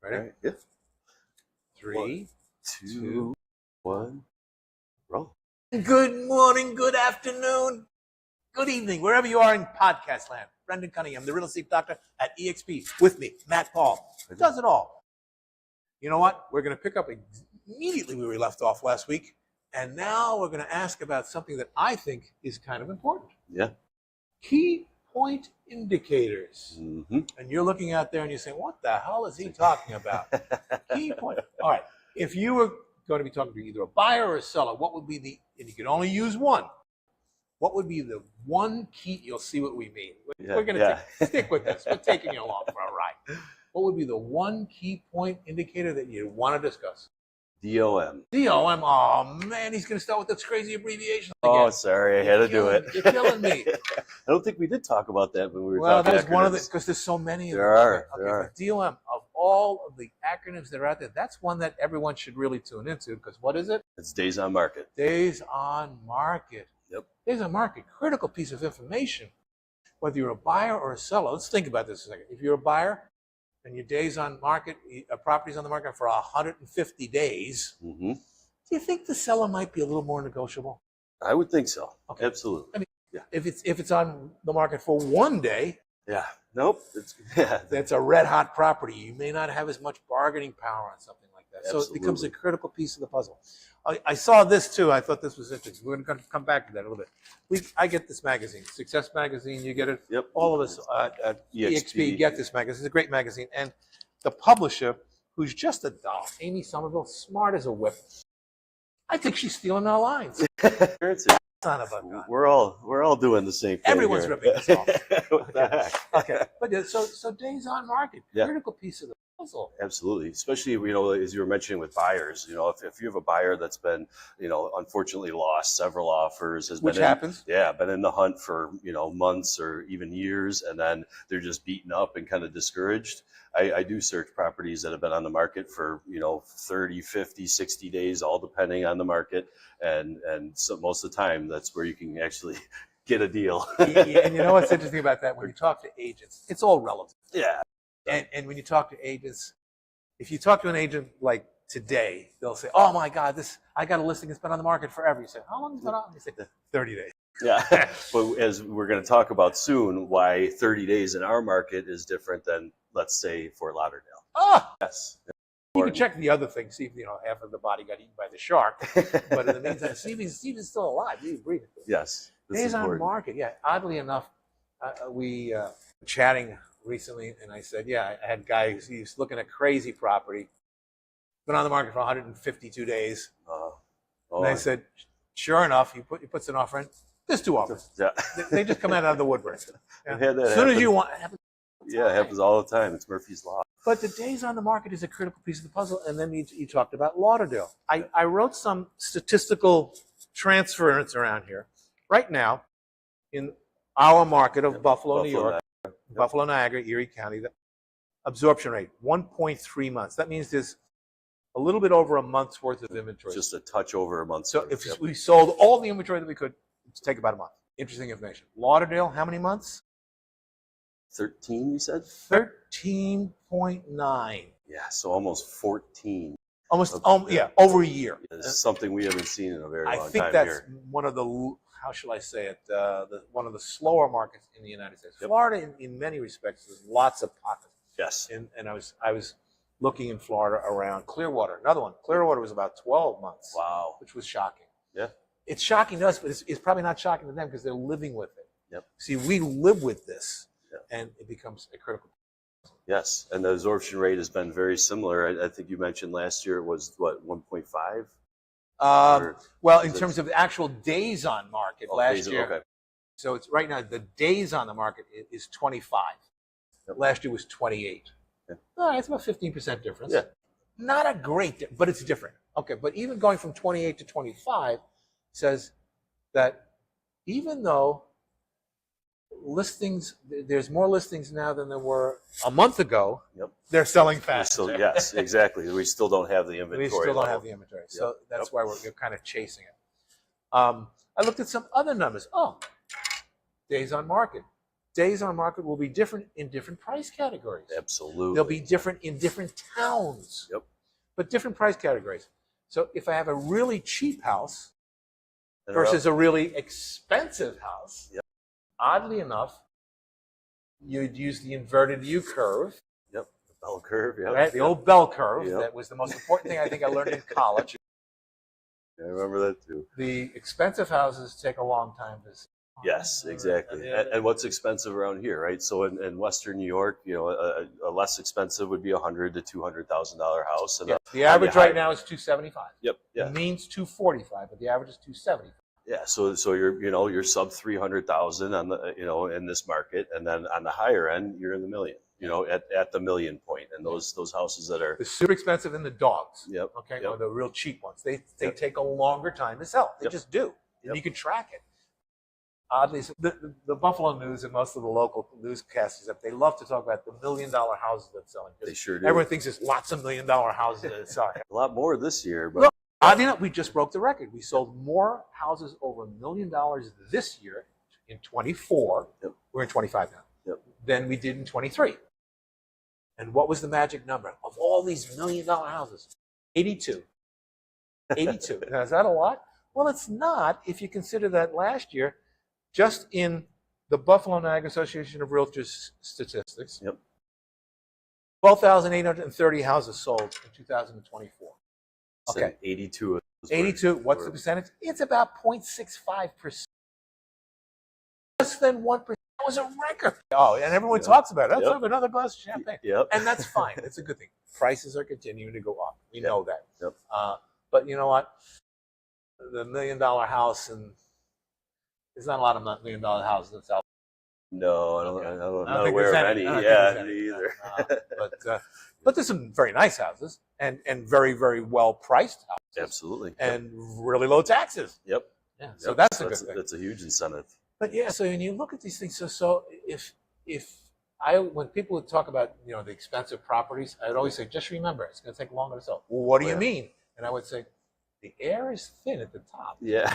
Ready? All right. Yeah. 3, 2, 1, roll. Good morning, good afternoon, good evening, wherever you are in podcast land. Brendan Cunningham, the real estate doctor at EXP. With me, Matt Paul. Does it all. You know what? We're going to pick up immediately where we left off last week. And now we're going to ask about something that I think is kind of important. Yeah. Key point indicators. Mm-hmm. And you're looking out there and you're saying, what the hell is he talking about? Key point. All right. If you were going to be talking to either a buyer or a seller, what would be and you could only use one, what would be the one key? You'll see what we mean. We're going to stick with this. We're taking you along for a ride. What would be the one key point indicator that you want to discuss? DOM. DOM. Oh, man, he's going to start with those crazy abbreviations again. Oh, sorry. I had to do it. You're killing me. I don't think we did talk about that when we were talking. Well, that's one of the, because there's so many of them. There are. The DOM, of all of the acronyms that are out there, that's one that everyone should really tune into, because what is it? It's days on market. Days on market. Yep. Days on market, critical piece of information. Whether you're a buyer or a seller, let's think about this a second. If you're a buyer and your days on market, a property's on the market for 150 days, Mm-hmm. do you think the seller might be a little more negotiable? I would think so. Okay. Absolutely. I mean, if it's on the market for one day, Yeah. Nope. that's a red hot property. You may not have as much bargaining power on something like that. So it becomes a critical piece of the puzzle. I saw this too. I thought this was interesting. We're going to come back to that a little bit. I get this magazine, Success Magazine. You get it. Yep. All of us at EXP. get this magazine. It's a great magazine. And the publisher, who's just a doll, Amy Somerville, smart as a whip. I think she's stealing our lines. Son of a gun. We're all doing the same thing. Everyone's here. ripping us off. What the heck? Okay, but so days on market, critical piece of the puzzle. Absolutely, especially as you were mentioning with buyers. If you have a buyer that's been unfortunately lost several offers, Which been happens. been in the hunt for months or even years, and then they're just beaten up and kind of discouraged. I do search properties that have been on the market for 30, 50, 60 days, all depending on the market, and so most of the time that's where you can actually get a deal. And you know what's interesting about that? When you talk to agents, it's all relative. Yeah. And when you talk to agents, if you talk to an agent like today, they'll say, "Oh my God, I got a listing that's been on the market forever." You say, "How long has it been on?" You say, 30 days. Yeah, but as we're going to talk about soon, why 30 days in our market is different than, let's say, Fort Lauderdale. Oh, Yes. you can check the other thing, see if half of the body got eaten by the shark. But in the meantime, Stephen's still alive. He's breathing. Yes. Days on market, yeah. Oddly enough, we were chatting recently, and I said, I had a guy who's looking at crazy property, been on the market for 152 days. And I said, sure enough, he puts an offer in. There's two offers. Yeah. They just come out of the woodwork. Yeah. As soon as you want, it happens. It happens all the time. It's Murphy's Law. But the days on the market is a critical piece of the puzzle. And then you talked about Lauderdale. I wrote some statistical transference around here. Right now, in our market of Buffalo, New York, Buffalo, Niagara, Erie County, the absorption rate, 1.3 months. That means there's a little bit over a month's worth of inventory. Just a touch over a month. So if we sold all the inventory that we could, it'd take about a month. Interesting information. Lauderdale, how many months? 13, you said? 13.9. Yeah, so almost 14. Almost, over a year. It's something we haven't seen in a very long time. I think that's one of the, how shall I say it, one of the slower markets in the United States. Yep. Florida, in many respects, there's lots of pockets. Yes. And I was looking in Florida around Clearwater. Another one. Clearwater was about 12 months. Wow. Which was shocking. Yeah. It's shocking to us, but it's probably not shocking to them because they're living with it. Yep. See, we live with this, and it becomes a critical. Yes, and the absorption rate has been very similar. I think you mentioned last year it was, 1.5? Well, in terms of the actual days on market last year. Okay. So it's right now, the days on the market is 25. Yep. Last year was 28. Yeah. It's about 15% difference. Yeah. Not a great, but it's different. Okay, but even going from 28 to 25 says that even though there's more listings now than there were a month ago, they're selling fast. So, yes, exactly. We still don't have the inventory. We still don't have the inventory. So that's why we're kind of chasing it. I looked at some other numbers. Days on market. days on market will be different in different price categories. Absolutely. They'll be different in different towns. Yep. But different price categories. So if I have a really cheap house And versus a really expensive house, Yep. oddly enough, you'd use the inverted U curve. Yep. The bell curve. Yep. Right? The old bell curve. Yep. That was the most important thing I think I learned in college. I remember that too. The expensive houses take a long time to sell. Yes, exactly. And what's expensive around here, right? So in Western New York, a less expensive would be $100,000 to $200,000 house. And the average right now is $275. Yep. Yeah. The mean's $245, but the average is $275. Yeah. So you're sub 300,000 on the in this market, and then on the higher end you're in the million. At the million point, and those houses that are the super expensive and the dogs. Yep. Okay. Yep. Or the real cheap ones. They Yep. take a longer time to sell. They Yep. just do. And Yep. you can track it. Oddly, the Buffalo News and most of the local newscasters, they love to talk about the $1 million houses that's selling. they sure do. Everyone thinks there's lots of $1 million houses that are selling. A lot more this year, but Look, oddly enough, we just broke the record. We sold more houses over $1 million this year in 24. Yep. We're in 25 now. Yep. Than we did in 23. And what was the magic number of all these $1 million houses? 82. 82. Now, is that a lot? Well, it's not if you consider that last year, just in the Buffalo Niagara Association of Realtors statistics, Yep. 12,830 houses sold in 2024. Okay. 82. 82, what's the percentage? It's about 0.65%. Less than 1%. That was a record. Oh, and everyone Yep. talks about it. Let's Yep. have another glass of champagne. Yep. And that's fine. It's a good thing. Prices are continuing to go up. We Yep. know that. Yep. But you know what? The $1 million house, and there's not a lot of $1 million houses that's out. No, I'm Okay. not aware of any. Yeah, me either. But there's some very nice houses and very, very well priced houses. Absolutely. And really low taxes. Yep. Yeah. So Yep. that's a good thing. That's a huge incentive. But yeah, so when you look at these things, so when people would talk about the expensive properties, I'd always say, just remember, it's going to take longer to sell. Well, what do you mean? And I would say, the air is thin at the top. Yeah.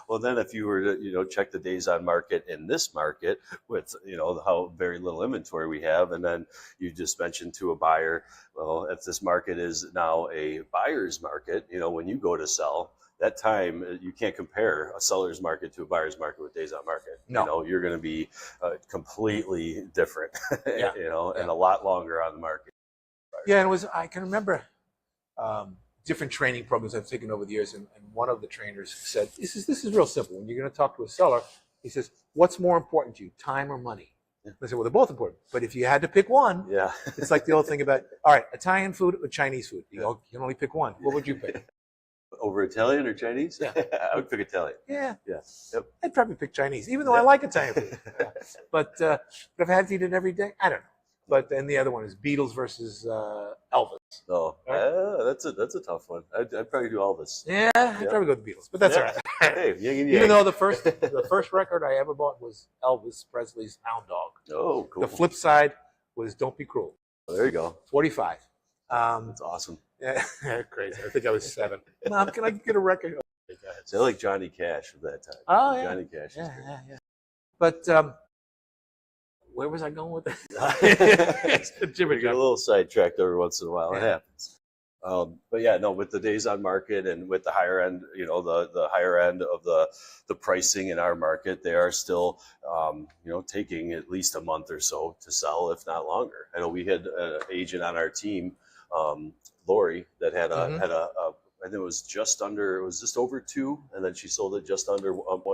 Well, then if you were to check the days on market in this market with how very little inventory we have, and then you just mentioned to a buyer, well, if this market is now a buyer's market, when you go to sell, that time you can't compare a seller's market to a buyer's market with days on market. No. You're going to be completely different. Yeah. And a lot longer on the market. Yeah, and I can remember different training programs I've taken over the years, and one of the trainers said, this is real simple. When you're going to talk to a seller, he says, what's more important to you, time or money? Yeah. I said, well, they're both important. But if you had to pick one, Yeah. it's like the old thing about, all right, Italian food or Chinese food? You can only pick one. What would you pick? Over Italian or Chinese? Yeah. I would pick Italian. Yeah. Yeah. Yep. I'd probably pick Chinese, even though I like Italian food. Yeah. But if I had to eat it every day, I don't know. But then the other one is Beatles versus Elvis. Oh, Right. that's a tough one. I'd probably do Elvis. Yeah, I'd probably go with the Beatles, but that's Yeah. all right. Hey, yin and yang. Even though the first record I ever bought was Elvis Presley's Hound Dog. Oh, cool. The flip side was Don't Be Cruel. There you go. 45. That's awesome. Yeah, crazy. I think I was 7. Mom, can I get a record? Okay, go ahead. So I like Johnny Cash at that time. Oh, yeah. Johnny Cash. Is Yeah. But where was I going with that? great. We get a little sidetracked every once in a while. It Yeah. happens. But yeah, no, with the days on market and with the higher end, the higher end of the pricing in our market, they are still, taking at least a month or so to sell, if not longer. I know we had an agent on our team, Lori, that had Mhm. I think it was just over 2, and then she sold it just under what?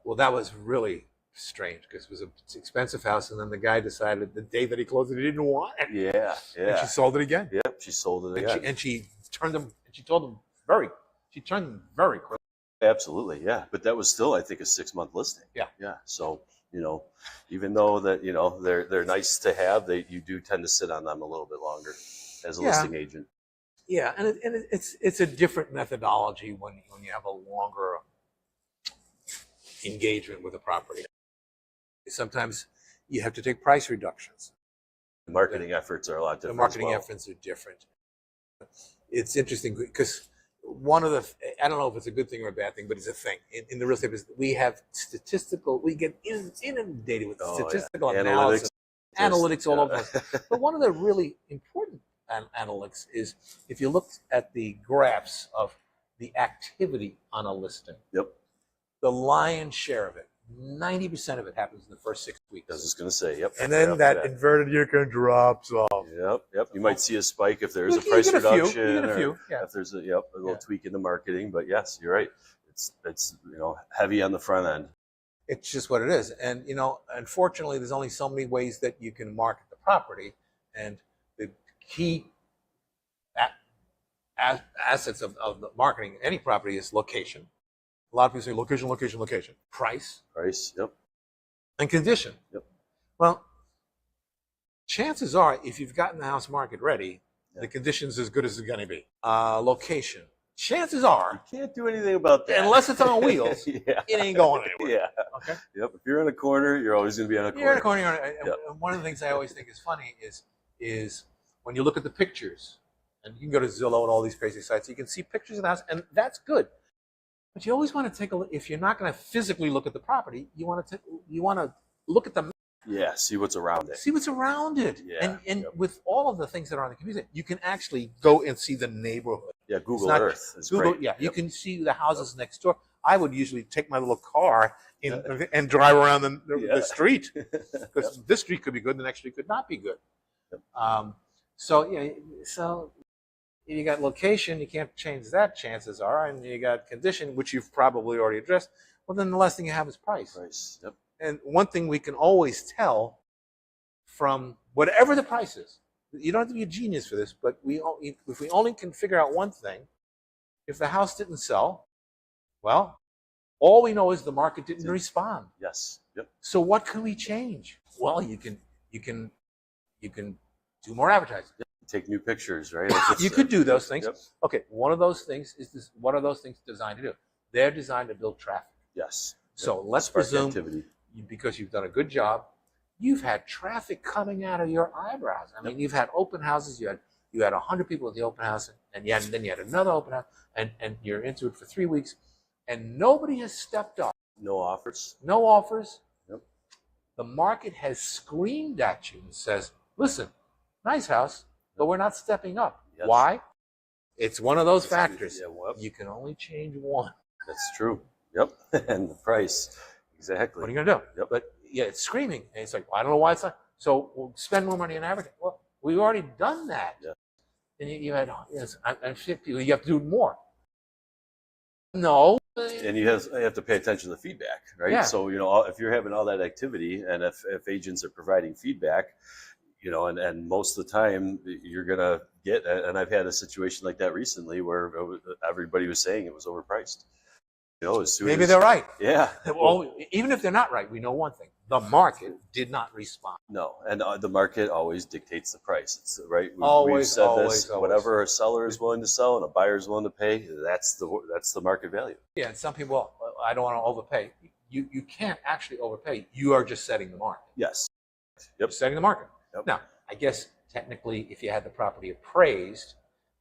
Well, that was really strange because it was an expensive house, and then the guy decided the day that he closed it, he didn't want it. Yeah, And yeah, she sold it again. yep. She sold it again. And she turned them. And she told them very quick. Absolutely, yeah. But that was still, I think, a 6-month listing. Yeah. Yeah. So, even though that, they're nice to have, you do tend to sit on them a little bit longer as a Yeah. listing agent. Yeah, and it's a different methodology when you have a longer engagement with a property. Sometimes you have to take price reductions. The marketing efforts are a lot The different. marketing as well. efforts are different. It's interesting because one of the, I don't know if it's a good thing or a bad thing, but it's a thing in the real estate business. We have we get inundated with statistical analysis, analytics all over us. But one of the really important analytics is if you look at the graphs of the activity on a listing. Yep. The lion's share of it, 90% of it happens in the first 6 weeks. I was just going to say, yep. And then that inverted yield drops off. Yep. You might see a spike if there's a price reduction, or if there's a little tweak in the marketing. But yes, you're right. It's heavy on the front end. It's just what it is. And unfortunately, there's only so many ways that you can market the property, and the key assets of the marketing any property is location. A lot of people say location, location, location. Price, yep. And condition. Yep. Well, chances are, if you've gotten the house market ready, the condition's as good as it's going to be. Location. Chances are, you can't do anything about that unless it's on wheels. It ain't going anywhere. Yeah. Okay. Yep. If you're in a corner, you're always going to be on a corner. You're in a corner. One of the things I always think is funny is when you look at the pictures, and you can go to Zillow and all these crazy sites, you can see pictures of the house, and that's good. But you always want to take a look. If you're not going to physically look at the property, you want to look at the map. Yeah, see what's around it. See what's around it. Yeah, and with all of the things that are on the computer, you can actually go and see the neighborhood. Yeah, Google Earth is great. Yeah, you can see the houses next door. I would usually take my little car and drive around the street, because this street could be good, the next street could not be good. So you got location, you can't change that, chances are, and you got condition, which you've probably already addressed. Well, then the last thing you have is price. Yep. And one thing we can always tell from whatever the price is, you don't have to be a genius for this, but if we only can figure out one thing, if the house didn't sell, well, all we know is the market didn't respond. Yes. Yep. So what can we change? Well, you can do more advertising. Yep. Take new pictures, right? You could do those things. Yep. Okay, one of those things is this. What are those things designed to do? They're designed to build traffic. Yes. So let's presume, because you've done a good job, you've had traffic coming out of your eyebrows. I mean, you've had open houses. You had 100 people at the open house, and then you had another open house, and you're into it for 3 weeks, and nobody has stepped up. No offers. No offers. Yep. The market has screamed at you and says, "Listen, nice house, but we're not stepping up." Yes. Why? It's one of those factors. Yeah, well, you can only change one. That's true. Yep. And the price. Exactly. What are you going to do? Yep. But yeah, it's screaming. And it's like, well, I don't know why it's not. So we'll spend more money on advertising. Well, we've already done that. Yeah. And you had, I'm 50, you have to do more. No. And you have to pay attention to the feedback, right? Yeah. So, if you're having all that activity, and if agents are providing feedback, and most of the time you're going to get, and I've had a situation like that recently where everybody was saying it was overpriced. As soon Maybe as, they're right. Yeah. Well, even if they're not right, we know one thing. The market did not respond. No, and the market always dictates the price. It's right. We've Always, said always, this. always. Whatever a seller is willing to sell and a buyer is willing to pay, that's the market value. Yeah, and some people, I don't want to overpay. You can't actually overpay. You are just setting the market. Yes. Yep. You're setting the market. Yep. Now, I guess technically, if you had the property appraised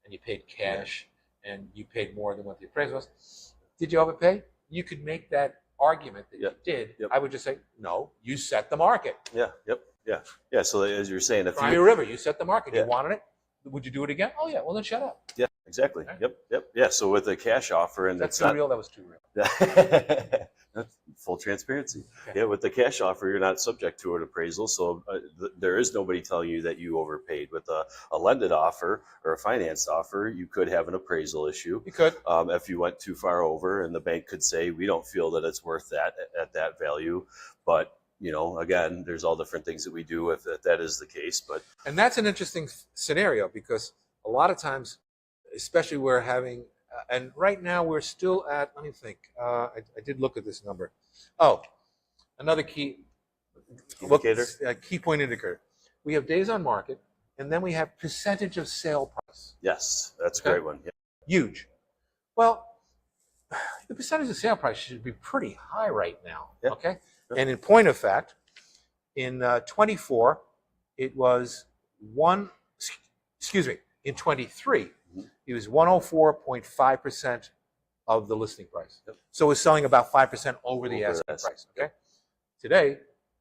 and you paid cash and you paid more than what the appraisal was, did you overpay? You could make that argument that you did. Yep. I would just say, no, you set the market. Yeah. Yep. Yeah. Yeah. So as you're saying, if Crimea River, you set the market. Yeah. You wanted it. Would you do it again? Oh yeah. Well then, shut up. Yeah. Exactly. Right. Yep. Yeah. So with a cash offer, and That's too real. That was too real. That's full transparency. Okay. Yeah, with the cash offer, you're not subject to an appraisal, so there is nobody telling you that you overpaid. With a lended offer or a financed offer, you could have an appraisal issue. You could. If you went too far over, and the bank could say, we don't feel that it's worth that at that value. But again, there's all different things that we do if that is the case. And that's an interesting scenario, because a lot of times, especially we're having, and right now we're still at, let me think, I did look at this number. Oh, another key indicator. Key point indicator. We have days on market, and then we have percentage of sale price. Yes, that's a great one. Yeah. Huge. Well, the percentage of sale price should be pretty high right now. Yeah. Okay. Sure. And in point of fact, in 24, it was in 23, He was 104.5% of the listing price. Yep. So it's selling about 5% over the Over asking asking, price. Okay. Today,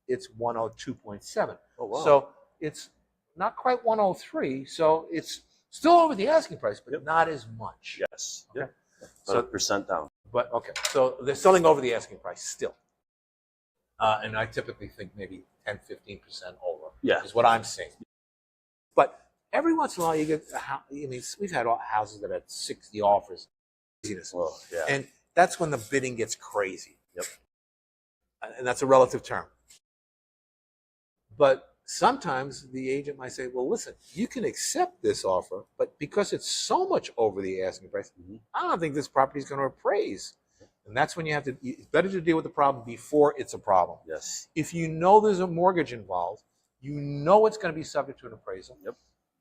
it's 102.7. Oh, wow. So it's not quite 103. So it's still over the asking price, but not as much. Yes. Okay. Yep. So 100% down. But okay, so they're selling over the asking price still. And I typically think maybe 10, 15% over is what I'm seeing. But every once in a while you get, we've had houses that had 60 offers. Well, yeah. And that's when the bidding gets crazy. Yep. And that's a relative term. But sometimes the agent might say, well, listen, you can accept this offer, but because it's so much over the asking price, I don't think this property is going to appraise. And that's when it's better to deal with the problem before it's a problem. Yes. If you know there's a mortgage involved, you know it's going to be subject to an appraisal. Yep.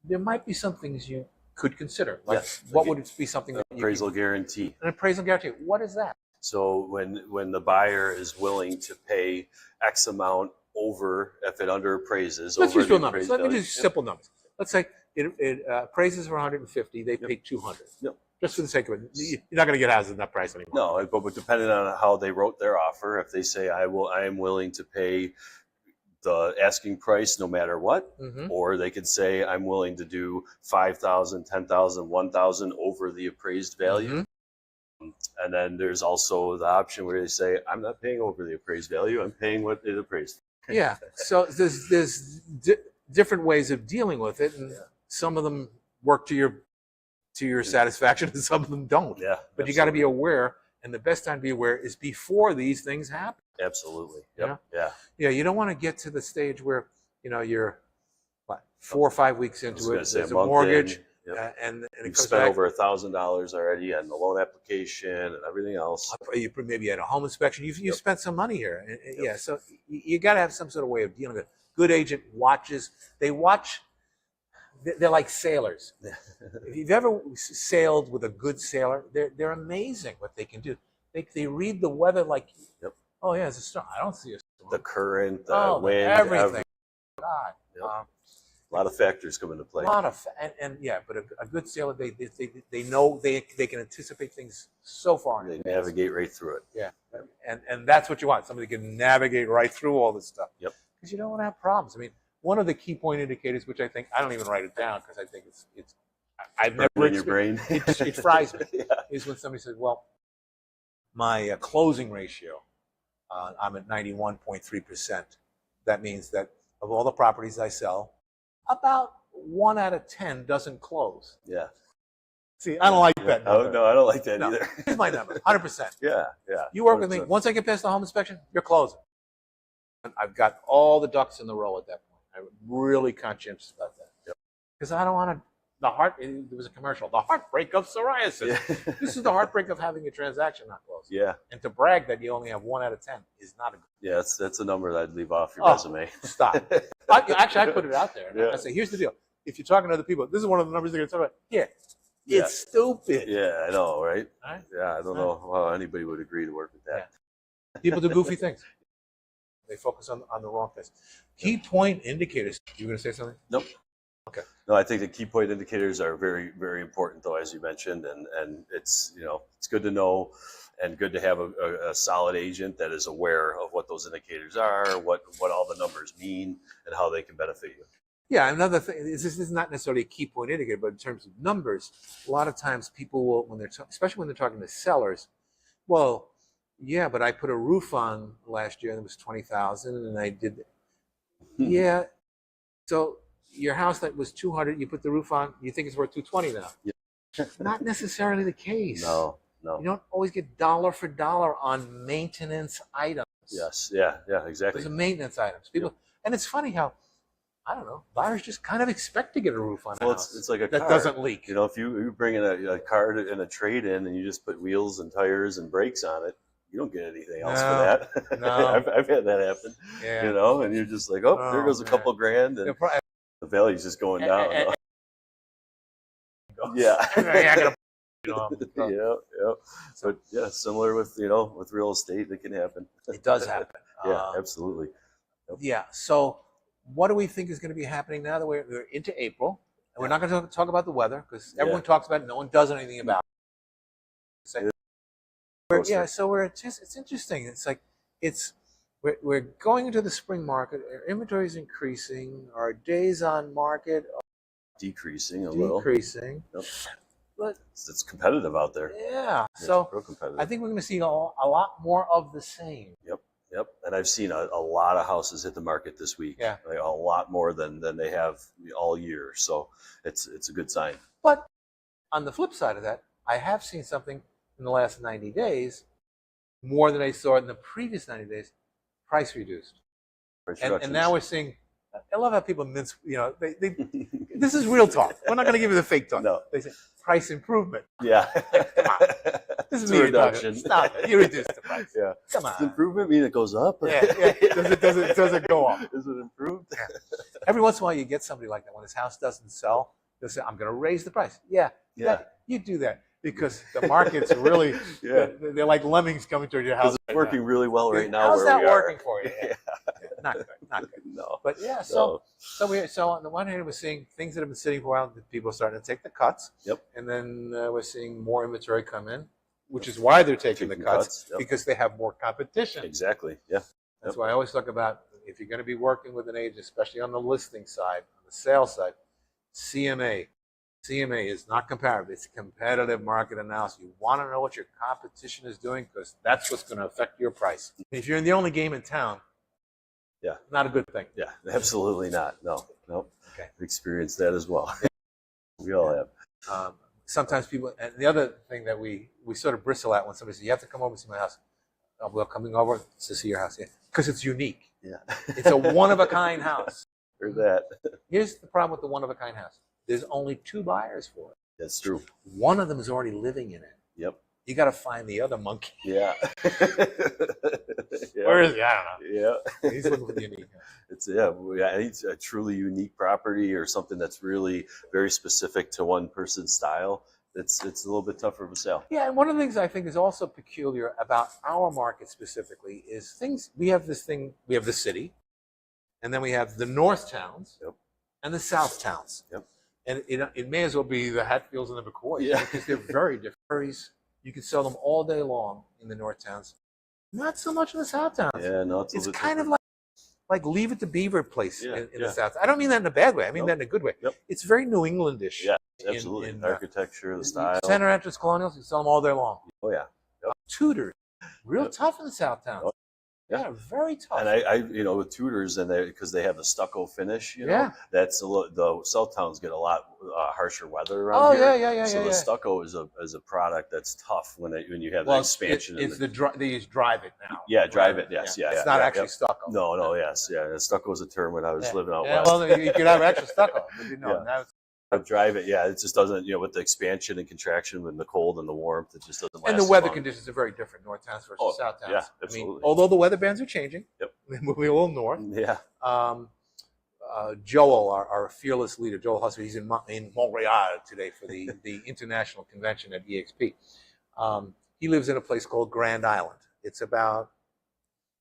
There might be some things you could consider. Like what would it be something that appraisal guarantee? An appraisal guarantee. What is that? So when the buyer is willing to pay X amount over, if it under appraises, let's over use the real numbers. Let me value. do simple numbers. Let's say it appraises for 150. They pay 200. Yep. Just for the sake of it, you're not going to get houses in that price anymore. No, but depending on how they wrote their offer, if they say I am willing to pay the asking price no matter what, or they could say I'm willing to do 5,000, 10,000, 1,000 over the appraised value. And then there's also the option where they say I'm not paying over the appraised value, I'm paying what it appraised. Yeah. So there's different ways of dealing with it, and some of them work to your satisfaction, and some of them don't. Yeah. But you got to be aware, and the best time to be aware is before these things happen. Absolutely. Yep. You know? Yeah. Yeah. You don't want to get to the stage where you're 4 or 5 weeks into it. There's a mortgage, and you've it comes spent back, over $1,000 already on the loan application and everything else. you maybe had a home inspection. You've spent some money here. Yeah. So you got to have some sort of way of dealing with it. Good agent watches. They watch. They're like sailors. If you've ever sailed with a good sailor, they're amazing what they can do. They read the weather like, oh yeah, it's a storm. I don't see a storm. The current, the wind, everything. God. A lot of factors come into play. A lot of, but a good sailor, they know they can anticipate things so far. They navigate right through it. Yeah, and that's what you want. Somebody can navigate right through all this stuff. Yep. Because you don't want to have problems. I mean, one of the key point indicators, which I think I don't even write it down because I think it's I've never in your brain. It fries me. Is when somebody says, "Well, my closing ratio, I'm at 91.3%. That means that of all the properties I sell, about 1 out of 10 doesn't close." Yeah. See, I don't like that number. Oh, no, I don't like that either. Here's my number, 100%. Yeah. You work with me. Once I get past the home inspection, you're closing. I've got all the ducks in the row at that point. I'm really conscientious about that. Because I don't want to, there was a commercial, the heartbreak of psoriasis. Yeah. This is the heartbreak of having a transaction not closed. Yeah. And to brag that you only have 1 out of 10 is not a good. Yeah, that's a number that I'd leave off your resume. Stop. Actually, I put it out there. Yeah. I say, here's the deal. If you're talking to other people, this is one of the numbers they're going to talk about. Yeah. It's stupid. Yeah, I know, right? Right? Yeah, I don't know how anybody would agree to work with that. Yeah. People do goofy things. They focus on the wrong things. Key point indicators. You going to say something? Nope. Okay. No, I think the key point indicators are very, very important, though, as you mentioned, and it's it's good to know, and good to have a solid agent that is aware of what those indicators are, what all the numbers mean, and how they can benefit you. Yeah, another thing is this is not necessarily a key point indicator, but in terms of numbers, a lot of times people will, especially when they're talking to sellers, well, yeah, but I put a roof on last year and it was $20,000, and I did. Yeah, so your house that was $200, you put the roof on, you think it's worth $220 now. Yeah. Not necessarily the case. No. You don't always get dollar for dollar on maintenance items. Yes, yeah, exactly. Those are maintenance items. People, and it's funny how, I don't know, buyers just kind of expect to get a roof on a house. It's like a that car. Doesn't leak. If you bring in a car and a trade in, and you just put wheels and tires and brakes on it, you don't get anything else for that. No. I've had that happen. Yeah. And you're just like, there goes a couple grand, and the value's just going down. Yeah. So similar with with real estate, it can happen. It does happen. Yeah, absolutely. Yep. Yeah. So what do we think is going to be happening now that we're into April? And we're not going to talk about the weather because everyone Yeah. talks about it. No one does anything about it. It's interesting. It's like we're going into the spring market. Our inventory is increasing. Our days on market are Decreasing a little. decreasing. Yep. But It's competitive out there. yeah, It's so real competitive. I think we're going to see a lot more of the same. Yep. And I've seen a lot of houses hit the market this week. Yeah. Like a lot more than they have all year. So it's a good sign. But on the flip side of that, I have seen something in the last 90 days, more than I saw in the previous 90 days, price reduced. And now we're seeing, I love how people mince, this is real talk. We're not going to give you the fake talk. No. They say price improvement. Yeah. Come on. This is It's me a you're talking. reduction. Stop it. You reduced the price. Yeah. Come on. Does improvement mean it goes up? Yeah. Does it go up? Is it improved? Yeah. Every once in a while you get somebody like that. When his house doesn't sell, they'll say, I'm going to raise the price. Yeah. You do that because the market's really, they're like lemmings coming toward your house. It's working really well right now. How's where that we are. working for you? Yeah. Not good. No. But yeah, so on the one hand, we're seeing things that have been sitting for a while. That people are starting to take the cuts. Yep. And then we're seeing more inventory come in, which is why they're taking the cuts Yep. because they have more competition. Exactly. Yeah. That's why I always talk about if you're going to be working with an agent, especially on the listing side, on the sales side, CMA. CMA is not comparative. It's a competitive market analysis. You want to know what your competition is doing because that's what's going to affect your price. If you're in the only game in town, not a good thing. Yeah. Absolutely not. No. Okay. I've experienced that as well. We all have. Sometimes people, and the other thing that we sort of bristle at when somebody says, you have to come over and see my house. Oh, well, coming over to see your house. Because it's unique. Yeah. It's a one-of-a-kind house. Or that. Here's the problem with the one-of-a-kind house. There's only 2 buyers for it. That's true. One of them is already living in it. Yep. You got to find the other monkey. Yeah. Where is he? I don't know. Yeah. He's looking for the unique house. It's a truly unique property or something that's really very specific to one person's style. It's a little bit tougher of a sale. Yeah, and one of the things I think is also peculiar about our market specifically is we have the city, and then we have the north towns and the south towns. Yep. And it may as well be the Hatfields and the McCoys because they're very different. You can sell them all day long in the north towns. Not so much in the south towns. Yeah, no, it's kind of like Leave It to Beaver place in the south. I don't mean that in a bad way. I mean that in a good way. Yep. It's very New Englandish. Yeah, absolutely. Architecture, the style. Center entrance colonials, you sell them all day long. Oh yeah. Tudors, real tough in the south towns. Yeah, very tough. And I with Tudors and because they have the stucco finish, that's the south towns get a lot harsher weather around here. Yeah. So the stucco is a product that's tough when you have the expansion. They use drive it now. Yeah, drive it. Yes, yeah. It's not actually stucco. No, yes, yeah. And stucco is a term when I was living out west. Well, you could have actual stucco, but now it's drive it, it just doesn't, with the expansion and contraction, with the cold and the warmth, it just doesn't last. And the weather conditions are very different, north towns versus south towns. Yeah, absolutely. I mean, although the weather bands are changing, they're moving a little north. Yeah. Joel, our fearless leader, Joel Husser, he's in Montreal today for the international convention at EXP. He lives in a place called Grand Island. It's about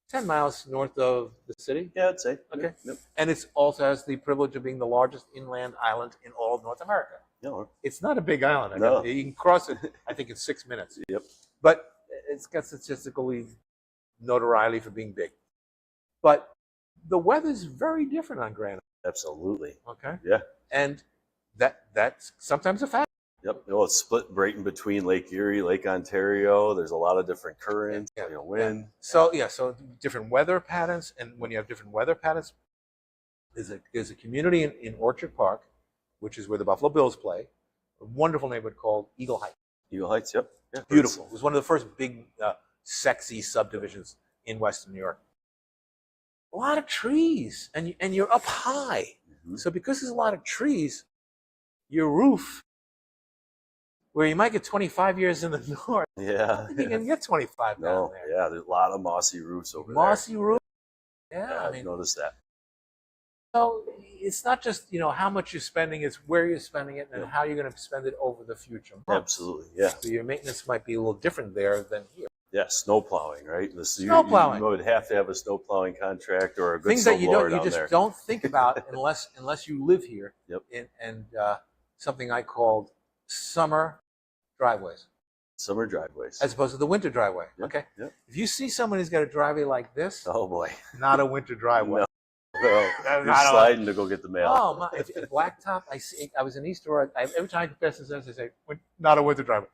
10 miles north of the city. Yeah, I'd say. Okay. Yep. And it also has the privilege of being the largest inland island in all of North America. Yeah. It's not a big island. No. You can cross it, I think, in 6 minutes. Yep. But it's got statistically notoriety for being big. But the weather's very different on Grand Island. Absolutely. Okay. Yeah. And that's sometimes a fact. Yep. It's split right in between Lake Erie, Lake Ontario. There's a lot of different currents, wind. So different weather patterns, and when you have different weather patterns, there's a community in Orchard Park, which is where the Buffalo Bills play, a wonderful neighborhood called Eagle Heights. Eagle Heights, yep. Yeah, beautiful. It was one of the first big, sexy subdivisions in Western New York. A lot of trees, and you're up high. Mm-hmm. So because there's a lot of trees, your roof, where you might get 25 years in the north, you can get 25 down there. Yeah, there's a lot of mossy roofs over there. Mossy roof. Yeah, I've noticed that. So it's not just how much you're spending; it's where you're spending it and how you're going to spend it over the future months. Absolutely, yeah. So your maintenance might be a little different there than here. Yeah, snow plowing, right? Snow plowing. You would have to have a snow plowing contract or a good Things snow that you blower don't, you down just there. don't think about unless you live here. Yep. And something I called summer driveways, Summer driveways. as opposed to the winter driveway. Yep, Okay. yep. If you see someone who's got a driveway like this, Oh boy. not a winter driveway. No, you're sliding to go get the mail. Oh my! If blacktop, I was in East Aurora. every time I confess this, I say, not a winter driveway.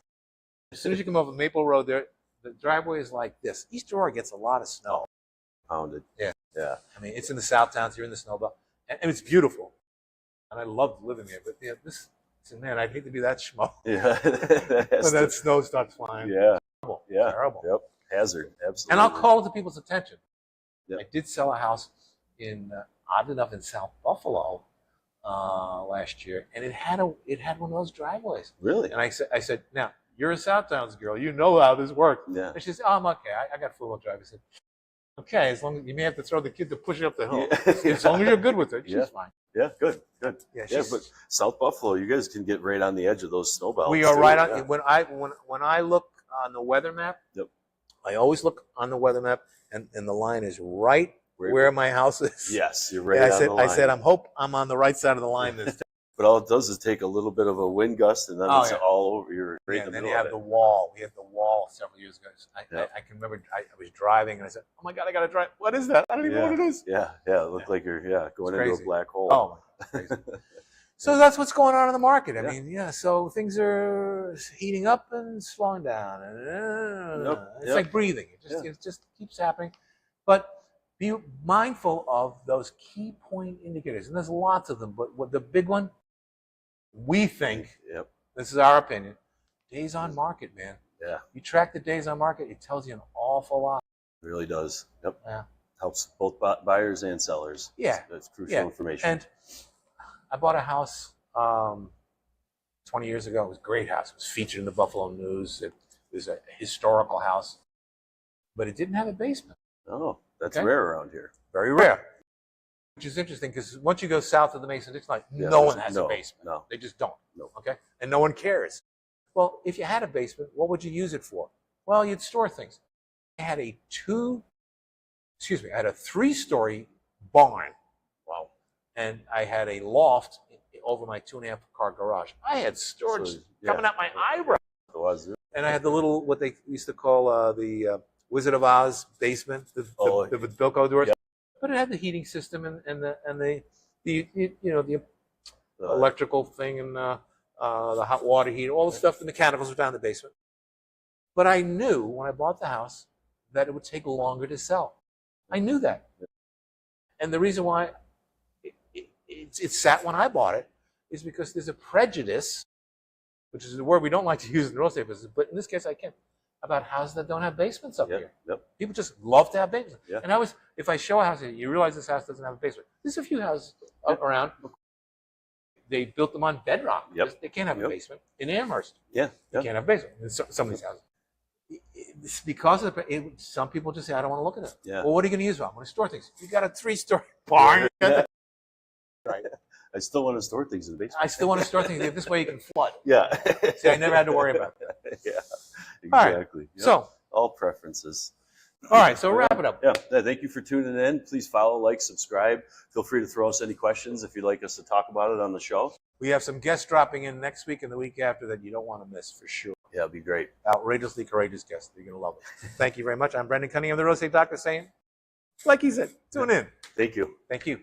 As soon as you come over Maple Road, there, the driveway is like this. East Aurora gets a lot of snow. Pounded. Yeah. Yeah. I mean, it's in the South Towns. You're in the snow belt, and it's beautiful. And I loved living there. But yeah, man, I'd hate to be that schmo. Yeah. When that snow starts flying. Yeah. Terrible. Yeah. Terrible. Yep. Hazard. Absolutely. And I'll call it to people's attention. Yep. I did sell a house odd enough, in South Buffalo last year, and it had one of those driveways. Really? And I said, now you're a South Towns girl, you know how this works. Yeah. And she said, oh, I'm okay. I got four-wheel drive. I said, okay, as long as you may have to throw the kid to push it up the hill, Yeah. as long as you're good with it, she's Yeah. fine. Yeah. Good. Good. Yeah, But South Buffalo, you guys can get right on the edge of those snow belts. we are too. right on. Yeah. When I look on the weather map, Yep. I always look on the weather map, and the line is right where my house is. Yes, you're right And on the line. I said, I'm on the right side of the line this time. But all it does is take a little bit of a wind gust, and then it's all over. You're right Yeah, in and the then middle you have of the it. wall. We had the wall several years ago. I can remember I was driving, and I said, oh my God, I got to drive. What is that? I don't even know what it is. Yeah, yeah. It looked like you're going into crazy. a black hole. Oh, my God, crazy. So that's what's going on in the market. I Yeah. mean, so things are heating up and slowing down. And it's like breathing. It just keeps happening. But be mindful of those key point indicators. And there's lots of them. But what the big one, we think, Yep. this is our opinion, days on market, man. Yeah. You track the days on market, it tells you an awful lot. It really does. Yep. Yeah. Helps both buyers and sellers. Yeah. That's crucial information. And I bought a house 20 years ago. It was a great house. It was featured in the Buffalo News. It was a historical house, but it didn't have a basement. Oh, that's Okay. rare around here. Very rare. Which is interesting because once you go south of the Mason-Dixon line, Yeah, no one has no, a basement. no. They just don't. No. Okay? And no one cares. Well, if you had a basement, what would you use it for? Well, you'd store things. I had a 3-story barn. Wow. And I had a loft over my 2.5-car garage. I had storage coming out my eyebrow. And I had the little, what they used to call the Wizard of Oz basement, the Bilko doors. Yep. But it had the heating system and the electrical thing and the hot water heater, all the stuff, the mechanicals were down in the basement. But I knew when I bought the house that it would take longer to sell. I knew that. And the reason why it sat when I bought it is because there's a prejudice, which is a word we don't like to use in the real estate business, but in this case I can, about houses that don't have basements up here. Yep. People just love to have basements. Yeah. And if I show a house, you realize this house doesn't have a basement. There's a few houses around. They built them on bedrock. Yep. They can't have a basement. In Amherst, Yeah. you can't have a basement. In some of these houses. It's because of some people just say, I don't want to look at it. Yeah. Well, what are you going to use it for? I'm going to store things. You got a 3-story barn. Yeah. Right. I still want to store things in the basement. I still want to store things. This way you can flood. Yeah. See, I never had to worry about that. Yeah. All right. Exactly. Yep. So, all preferences. all right. So wrap it up. Yeah. Thank you for tuning in. Please follow, like, subscribe. Feel free to throw us any questions if you'd like us to talk about it on the show. We have some guests dropping in next week and the week after that you don't want to miss for sure. Yeah, it'd be great. Outrageously courageous guests. You're going to love it. Thank you very much. I'm Brendan Cunningham, the real estate doctor, saying, like he said, tune in. Thank you. Thank you.